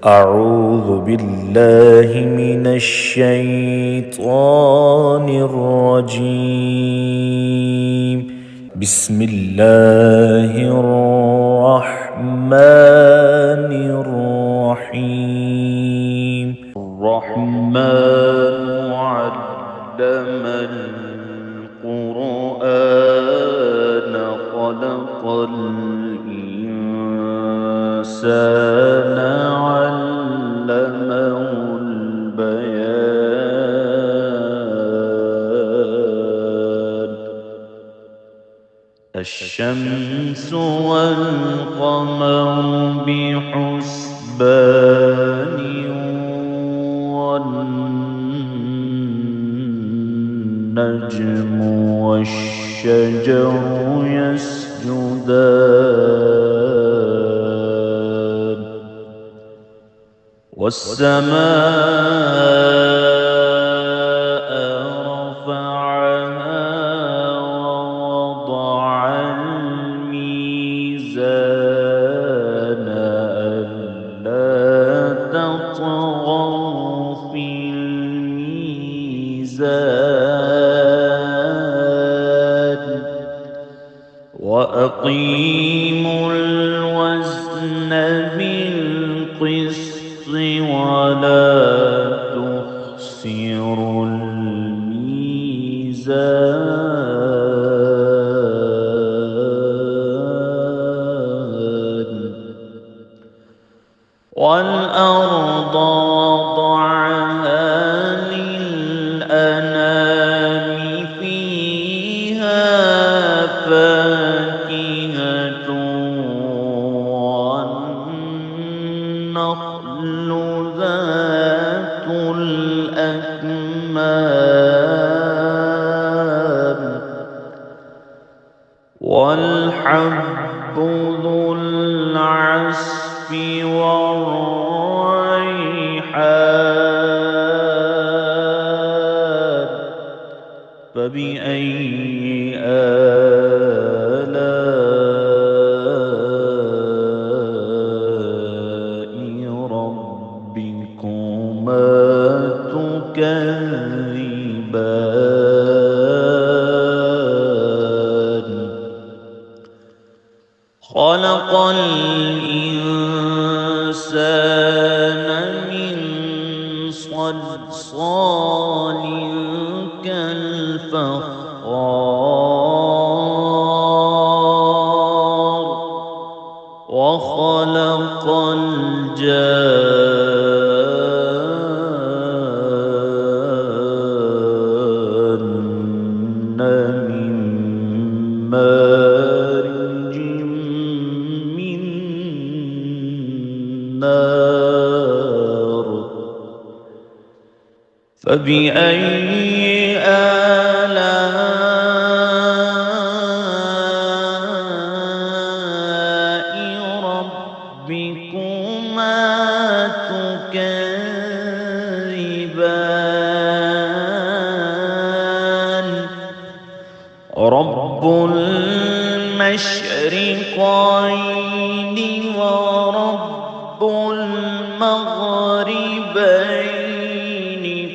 أعوذ بالله من الشيطان الرجيم. بسم الله الرحمن الرحيم. الرحمن علم القرآن خلق الإنسان علمه البيان. الشمس والقمر بحسبان والنجم والشجر يسجدان والسماء رفعها ووضع الميزان ألا تطغوا في الميزان وأقيموا الوزن بالقسط ولا تخسروا الميزان. والأرض وضعها للأنام فيها فاكهة والنخل ذات الأكمام والحب ذو العصف والريحان. فبأي آلاء ربكما تكذبان. خلق الإنسان من صلصال كالفخار وخلق الجان من مارج من نار. فبأي آلاء ربكما تكذبان. رب المشرقين ورب المغربين.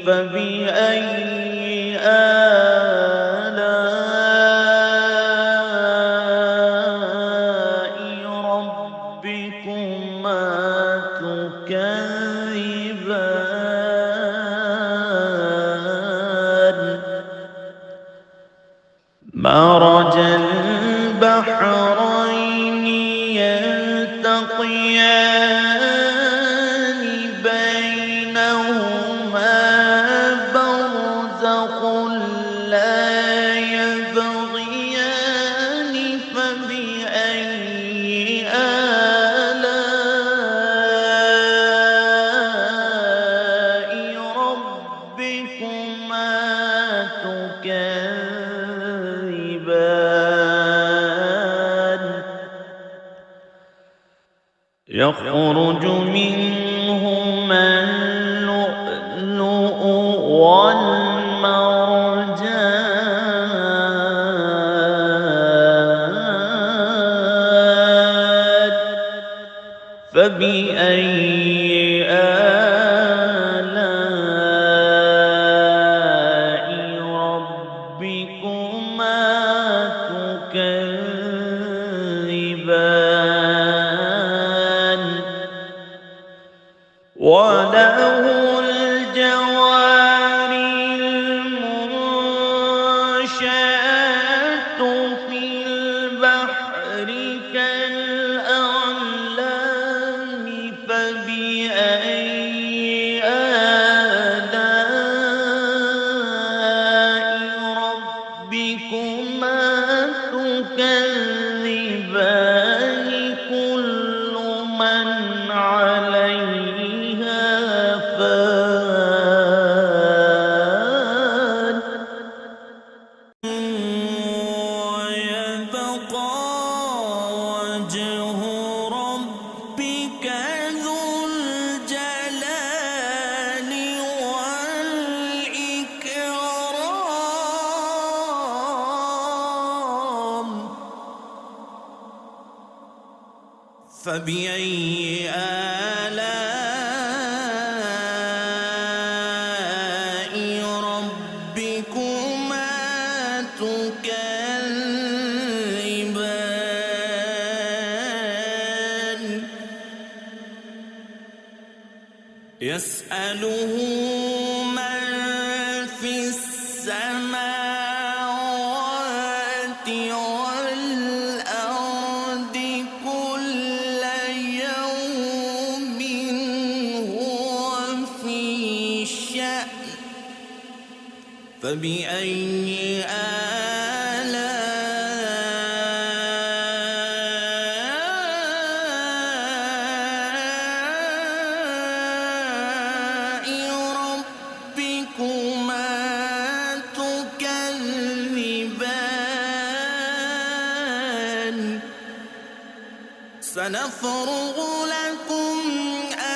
فبأي آلاء ربكما تكذبان. مرج البحرين يلتقيان بينهما برزخ لا يبغيان. فبأي آلاء ربكما تكذبان. يخرج منهما اللؤلؤ والمرجان. فبأي وله الجوار المنشآت في البحر كالأعلام فبأي آلاء ربكما تكذبان كل من عليها فان ويبقى وجه ربك ذو الجلال والإكرام فبأي آلاء ربكما تكذبان يسأله من في السماوات والأرض كل يوم هو في شأن فبأي آلاء ربكما تكذبان سنفرغ لكم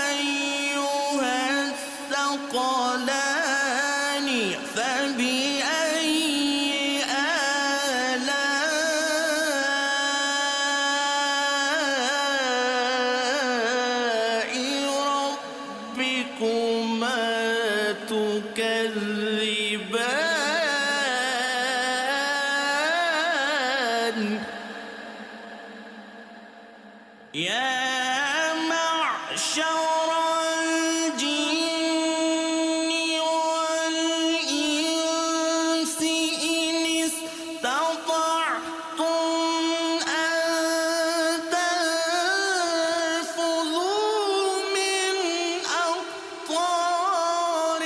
أيها الثقلان فبأي آلاء ربكما تكذبان يا معشر الجن والإنس إن استطعتم أن تنفذوا من أقطار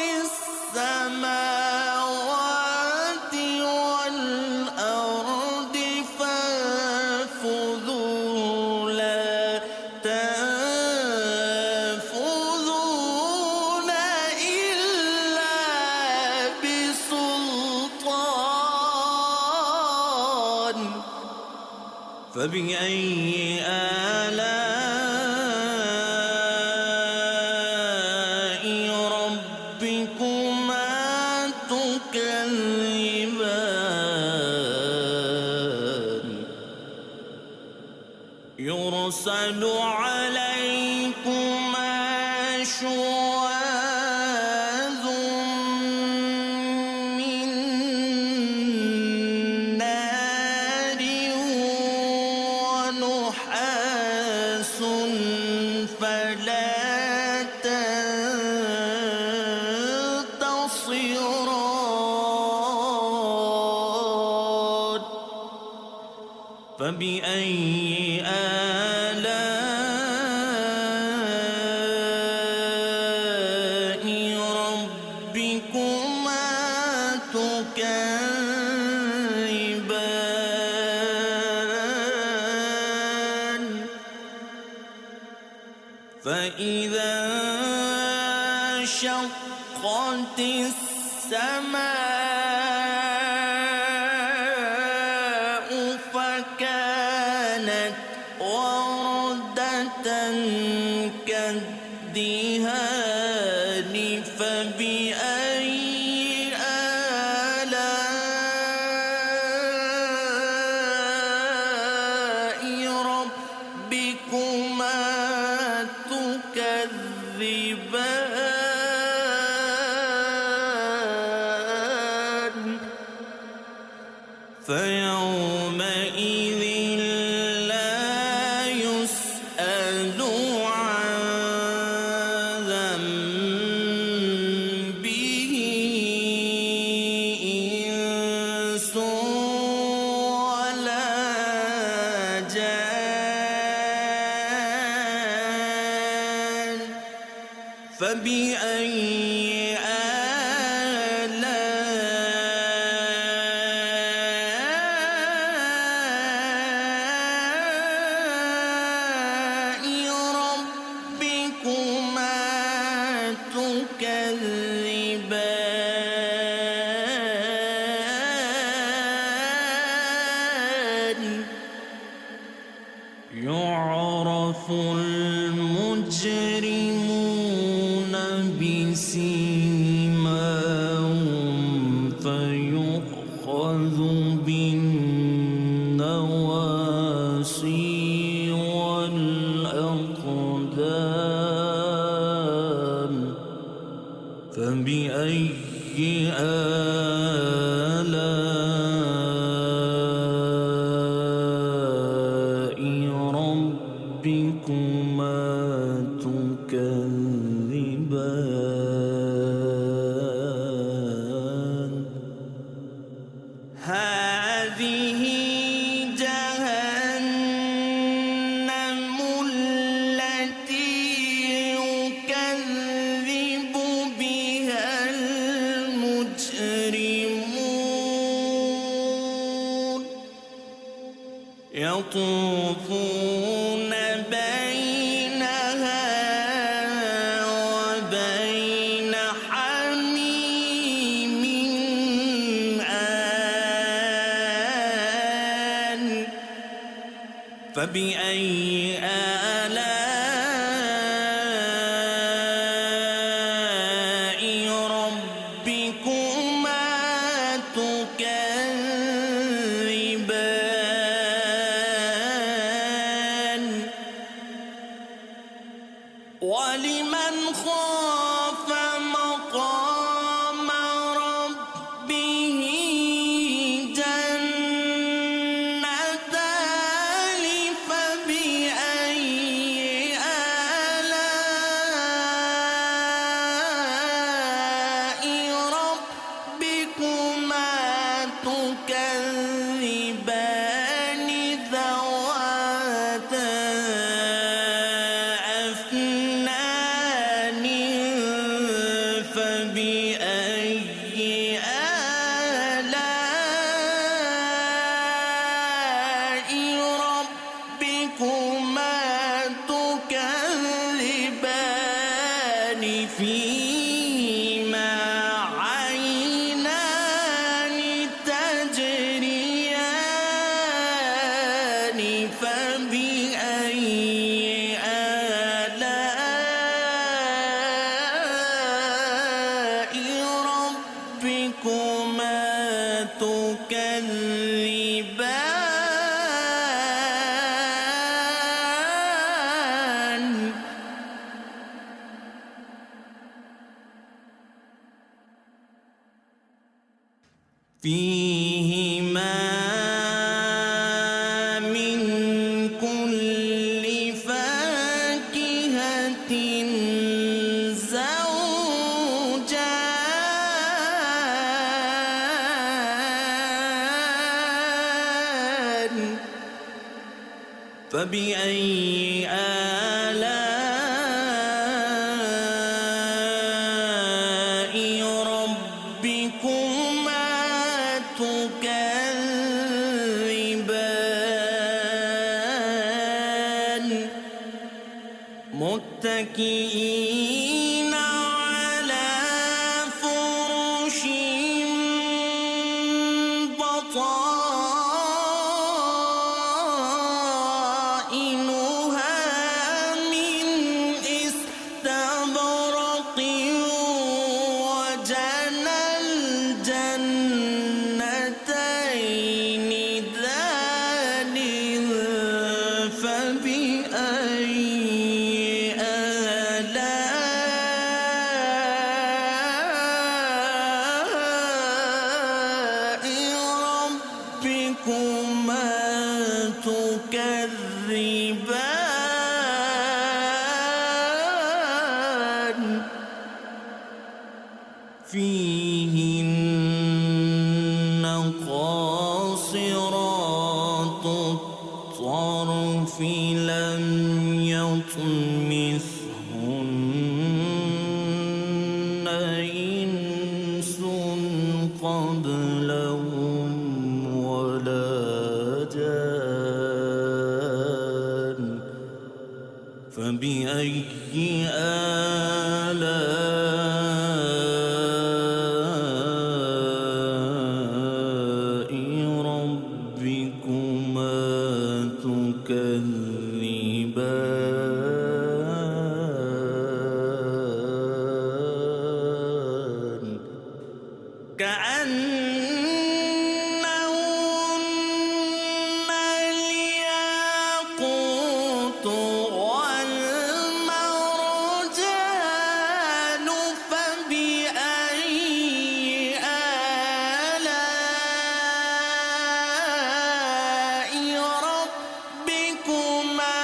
السماوات والأرض فانفذوا لا تنفذون إلا بسلطان فبأي آلاء ربكما تكذبان يرسل عليكما شواظ من نار ونحاس فلا تنتصران فبأي آلاء ربكما تكذبان فإذا انشقت السماء فكانت وردة كالدهان فبأي آلاء ربكما تكذبان فيومئذ لا يسأل عن فبأي آلاء ربكما تكذبان يعرف المجرمون بسيماهم فيؤخذ بالنواصي والأقدام فبأي آلاء ربكما تكذبان هذه جهنم التي يكذب بها المجرمون يطوفون بينها وبين حميم آن فبأي آلاء ربكما تكذبان ولمن خاف مقام ربه جنتان فبأي آلاء ربكما تكذبان ذواتا أفنان فبأي آلاء ربكما تكذبان فيهما عينان تجريان فبأي آلاء ربكما تكذبان فيهما من كل فاكهة زوجان فبأي آلاء ربكما تكذبان متكئين على فرش بطائنها من استبرق وجنى الجنتين دان فبأي آلاء ربكما تكذبان فيهن قاصرات الطرف لم يطمثهن كأنهن الياقوت والمرجان فبأي آلاء ربكما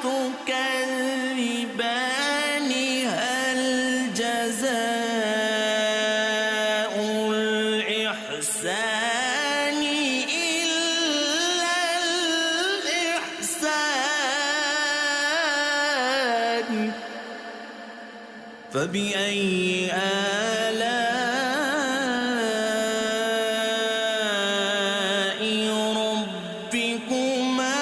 تكذبان هل جزاء الإحسان إلا الإحسان فبأي آلاء ربكما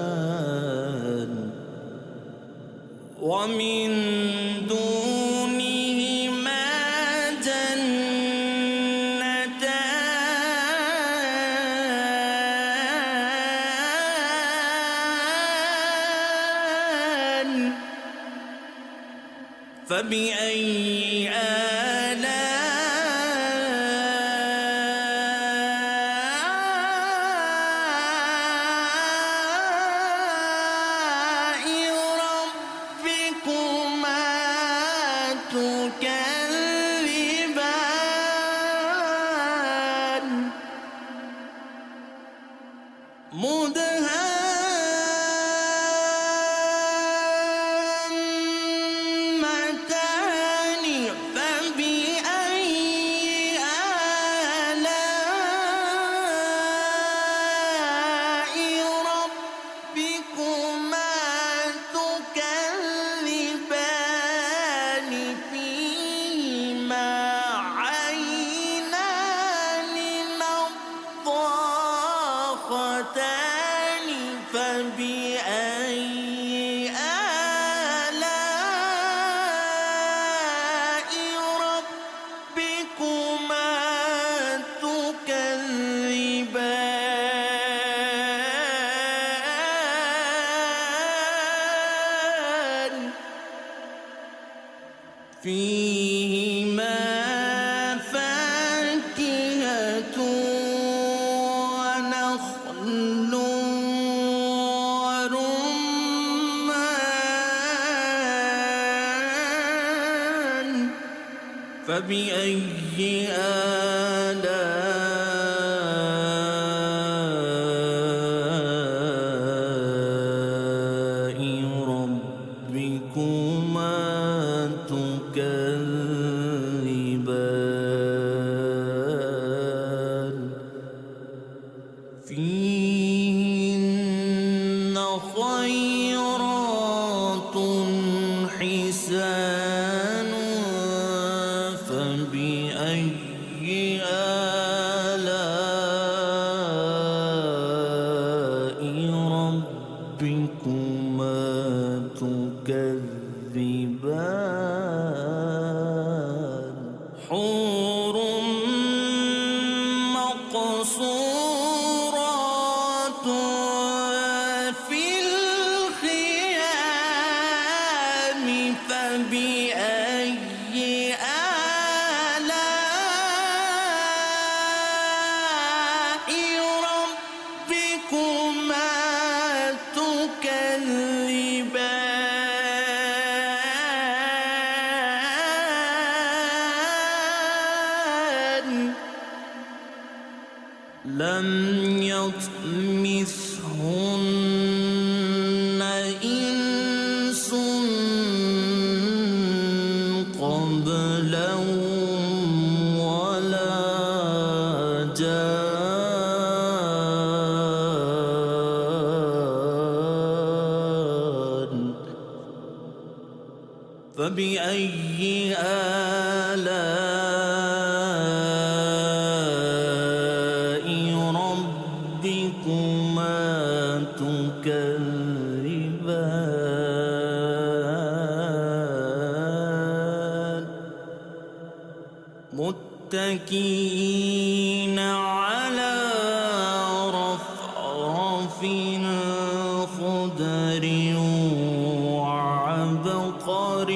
تكذبان ومن دونهما جنتان فبأي آلاء ربكما تكذبان مدهامتان فبأي آلاء ربكما تكذبان فيهما عينان نضاختان فبأي آلاء ربكما تكذبان فيهما فاكهة ونخل ورمان فبأي آلاء ربكما تكذبان فيهن خيرات حسان فبأي آلاء ربكما تكذبان حور مقصورات في الخيام فبأي آلاء ربكما تكذبان لم يطمثهن إنس قبلهم ولا جان فبأي آلاء ربكما تكذبان متكئين على رفرف خضر وعبقر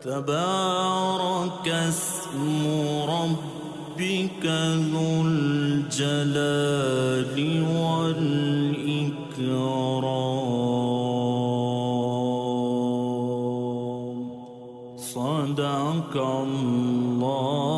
تبارك اسم ربك ذو الجلال والإكرام. صدق الله